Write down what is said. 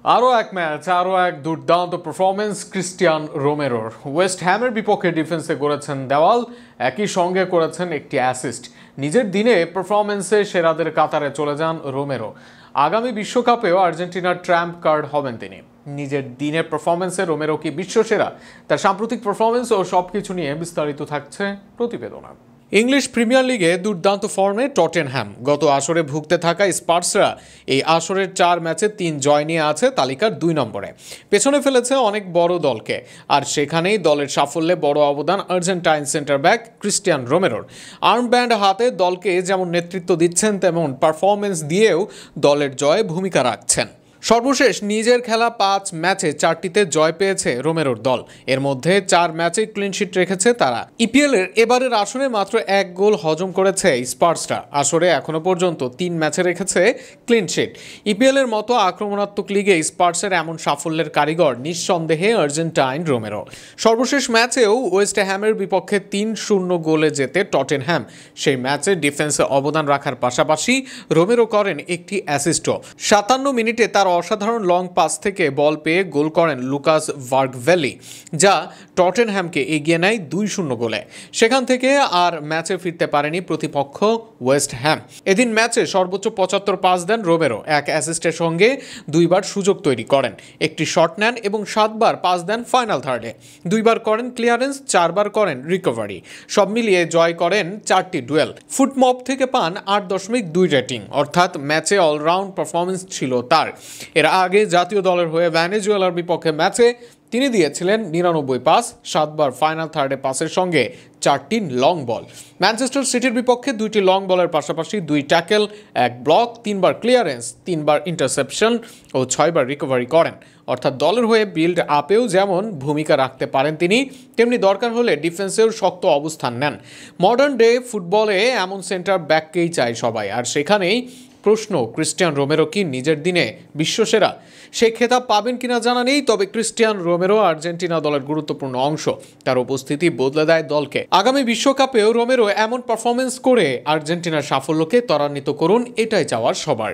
আরও এক ম্যাচ, আরও এক দুর্দান্ত পারফরমেন্স ক্রিস্টিয়ান রোমেরোর। ওয়েস্ট হ্যামের বিপক্ষে ডিফেন্সে করেছেন দেওয়াল, একই সঙ্গে করেছেন একটি অ্যাসিস্ট। নিজের দিনে পারফরমেন্সে সেরাদের কাতারে চলে যান রোমেরো। আগামী বিশ্বকাপেও আর্জেন্টিনার ট্রাম্প কার্ড হবেন তিনি। নিজের দিনের পারফরমেন্সে রোমেরো কি বিশ্বসেরা? তার সাম্প্রতিক পারফরমেন্স ও সবকিছু নিয়ে বিস্তারিত থাকছে প্রতিবেদনা। ইংলিশ প্রিমিয়ার লিগে দুর্দান্ত ফর্মে টটেনহ্যাম। গত আসরে ভুগতে থাকা স্পার্সরা এই আসরের 4 ম্যাচে 3 জয় নিয়ে আছে তালিকার 2 নম্বরে। পেছনে ফেলেছে অনেক বড় দলকে, আর সেখানেই দলের সাফল্যে বড় অবদান আর্জেন্টাইন সেন্টার ব্যাক ক্রিস্টিয়ান রোমেরোর। আর্মব্যান্ড হাতে দলকে যেমন নেতৃত্ব দিচ্ছেন, তেমন পারফরমেন্স দিয়েও দলের জয়ে ভূমিকা রাখছেন। সর্বশেষ নিজের খেলা 5 ম্যাচে 4টিতে জয় পেয়েছে রোমেরোর দল। এর মধ্যে 4 ম্যাচে ক্লিনশিট রেখেছে তারা। ইপিএল এর এবারের আসরে মাত্র 1 গোল হজম করেছে স্পার্সরা। আসরে এখনো পর্যন্ত 3 ম্যাচে রেখেছে ক্লিনশিট। ইপিএল এর মতো আক্রমণাত্মক লিগে স্পার্সের এমন সাফল্যের কারিগর নিঃসন্দেহে আর্জেন্টাইন রোমেরো। সর্বশেষ ম্যাচেও ওয়েস্ট হ্যামের বিপক্ষে 3-0 গোলে জেতে টটেনহ্যাম। সেই ম্যাচে ডিফেন্সে অবদান রাখার পাশাপাশি রোমেরো করেন একটি অ্যাসিস্টও। 57 মিনিটে তার অসাধারণ লং পাস থেকে বল পেয়ে গোল করেন লুকাস ভার্গভ্যালি, যা টটেনহ্যামকে এগিয়ে নেয় 2-0 গোলে। সেখান থেকে আর ম্যাচে ফিরতে পারেনি প্রতিপক্ষ ওয়েস্ট হ্যাম। এদিন ম্যাচে সর্বোচ্চ 75 পাস দেন রোমেরো। এক অ্যাসিস্টের সঙ্গে 2বার সুযোগ তৈরি করেন, একটি শট নেন এবং 7বার পাস দেন ফাইনাল থার্ডে। 2বার করেন ক্লিয়ারেন্স, 4বার করেন রিকভারি। সব মিলিয়ে জয় করেন 4টি ডুয়েল। ফুটমব থেকে পান 8.2 রেটিং, অর্থাৎ ম্যাচে অলরাউন্ড পারফরমেন্স ছিল তার। এর আগে জাতীয় দলের হয়ে ভেনেজুয়েলার বিপক্ষে ম্যাচে তিনি দিয়েছিলেন 99 পাস, 7বার ফাইনাল থার্ডে পাসের সঙ্গে 4টি লং বল। ম্যানচেস্টার সিটির বিপক্ষে 2টি লং বলের পাশাপাশি 2 ট্যাকেল, 1 ব্লক, 3বার ক্লিয়ারেন্স, 3বার ইন্টারসেপশন ও 6বার রিকভারি করেন। অর্থাৎ দলের হয়ে বিল্ড আপেও যেমন ভূমিকা রাখতে পারেন তিনি, তেমনি দরকার হলে ডিফেন্সেও শক্ত অবস্থান নেন। মডার্ন ডে ফুটবলে এমন সেন্টার ব্যাককেই চায় সবাই, আর সেখানেই প্রশ্ন, ক্রিস্টিয়ান রোমেরো কি নিজের দিনে বিশ্বসেরা? সেই খেতাব পাবেন কিনা জানা নেই, তবে ক্রিস্টিয়ান রোমেরো আর্জেন্টিনা দলের গুরুত্বপূর্ণ অংশ। তার উপস্থিতি বদলে দেয় দলকে। আগামী বিশ্বকাপেও রোমেরো এমন পারফরমেন্স করে আর্জেন্টিনার সাফল্যকে ত্বরান্বিত করুন, এটাই চাওয়ার সবার।